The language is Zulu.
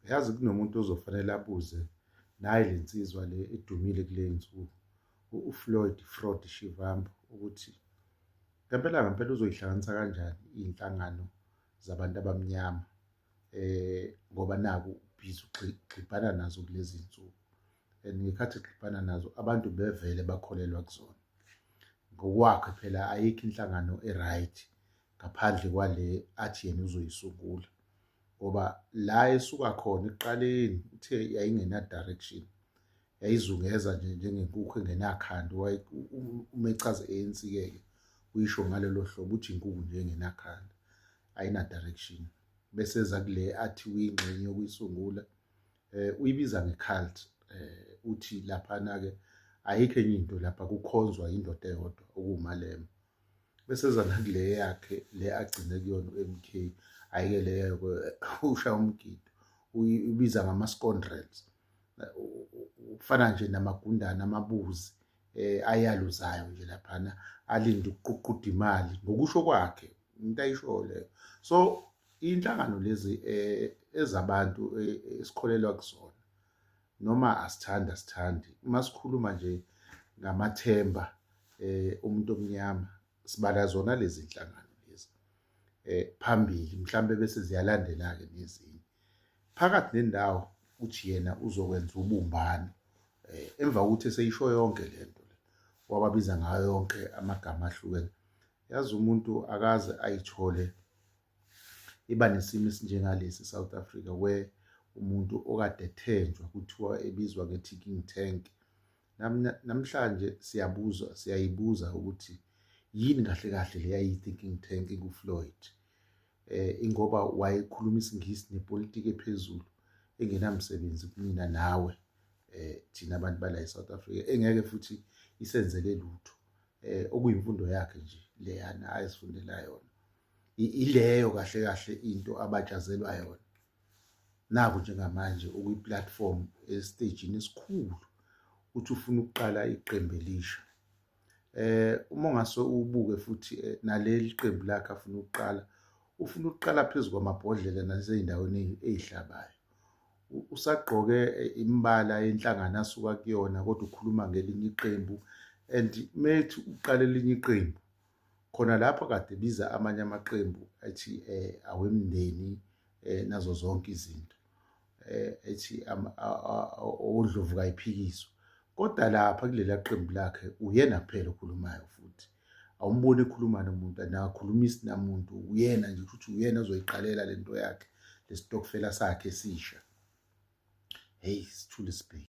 Yazi kunomuntu ozofanele abuze naye le nsizwa le edumile kule y'nsuku, uFloyd Fraud Shivambu, ukuthi ngempela uzoyihlanganisa kanjani iy'nhlangano zabantu abamnyama, ngoba naku ubhizi ugxibhana nazo kulezi y'nsuku. And ngekhathi egxibhana nazo abantu bevele bakholelwa kuzona. Ngokwakhe phela ayikho inhlangano e-right ngaphandle kwale athi yena uzoyisungula, ngoba la esuka khona ekuqaleni uthe yayingena-direction, yayizungeza nje njengenkukhu engenakhanda. Uma echaza i-ANC-ke uyisho ngalelo hlobo, uthi inkukhu nje engenakhanda, ayina-direction. Bese eza kule athi uyingxenye yokuyisungula, uyibiza nge-cult, uthi laphana-ke ayikho enye into lapha, kukhonzwa indoda eyodwa okuwuMalema. Bese eza nakule yakhe le agcine kuyona u-MK, ayike leyo-ke ushaya umgido, uyibiza ngama-scoundrels, ufana nje namagundane, amabuzi ayaluzayo nje laphana, alinde ukuququda imali ngokusho kwakhe, into ayishoyo leyo. So iy'nhlangano lezi ezabantu esikholelwa kuzona, noma asithandi, uma sikhuluma nje ngamathemba umuntu omnyama, sibala zona lezi nhlangano lezi phambili, mhlambe bese ziyalandela-ke nezinye. Phakathi nendawo uthi yena uzokwenza ubumbano, emva kokuthi eseyisho yonke le nto le, wababiza ngayo yonke amagama ahlukene. Yazi umuntu akaze ayithole iba nesimo esinjengalesi e-South Africa, where umuntu okade ethenjwa kuthiwa ebizwa nge-ticking tank. Namhlanje siyayibuza ukuthi yini kahle kahle le yayi-ticking tank kuFloyd, ingoba wayekhuluma isiNgisi nepolitiki ephezulu, engenamsebenzi kumina nawe, thina abantu bala e-South Africa, engeke futhi isenzele lutho, okuyimfundo yakhe nje leyana ayizifundela yona. Ileyo kahle kahle into abatshazelwa yona. Naku njengamanje ukwi-platform esitejini esikhulu, uthi ufuna ukuqala iqembu elisha. Uma ungase ubuke futhi naleli qembu lakhe afuna ukuqala, ufuna ukuqala phezu kwamabhodlela nasey'ndaweni ey'hlabayo. Usagqoke imbala yenhlangano asuka kuyona, kodwa ukhuluma ngelinye iqembu. And methi uqala elinye iqembu, khona lapho kade biza amanye amaqembu athi awemndeni, nazo zonke izinto, ethi odlovu kayiphikiswa. Kodwa lapha kulela qembu lakhe uyena kuphela okhulumayo futhi. Awumboni ekhuluma nomuntu, akakhulumisi namuntu, uyena nje futhi uyena ozoyiqalela le nto yakhe, le sitokufela sakhe esisha. Hheyi, sithule sibheke.